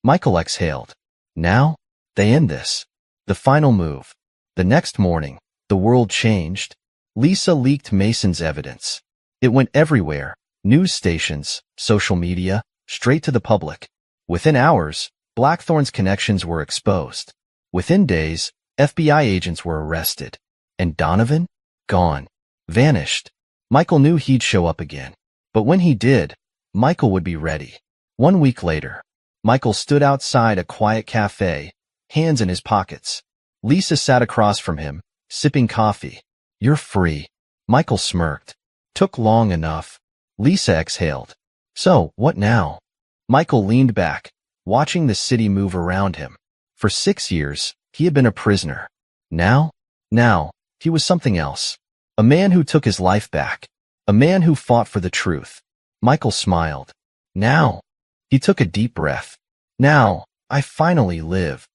Michael exhaled. Now? They end this. The final move. The next morning, the world changed. Lisa leaked Mason's evidence. It went everywhere. News stations, social media, straight to the public. Within hours, Blackthorn's connections were exposed. Within days, FBI agents were arrested. And Donovan? Gone. Vanished. Michael knew he'd show up again. But when he did, Michael would be ready. 1 week later, Michael stood outside a quiet cafe, hands in his pockets. Lisa sat across from him, sipping coffee. You're free. Michael smirked. Took long enough. Lisa exhaled. So, what now? Michael leaned back, watching the city move around him. For 6 years, he had been a prisoner. Now, he was something else. A man who took his life back. A man who fought for the truth. Michael smiled. Now. He took a deep breath. Now, I finally live.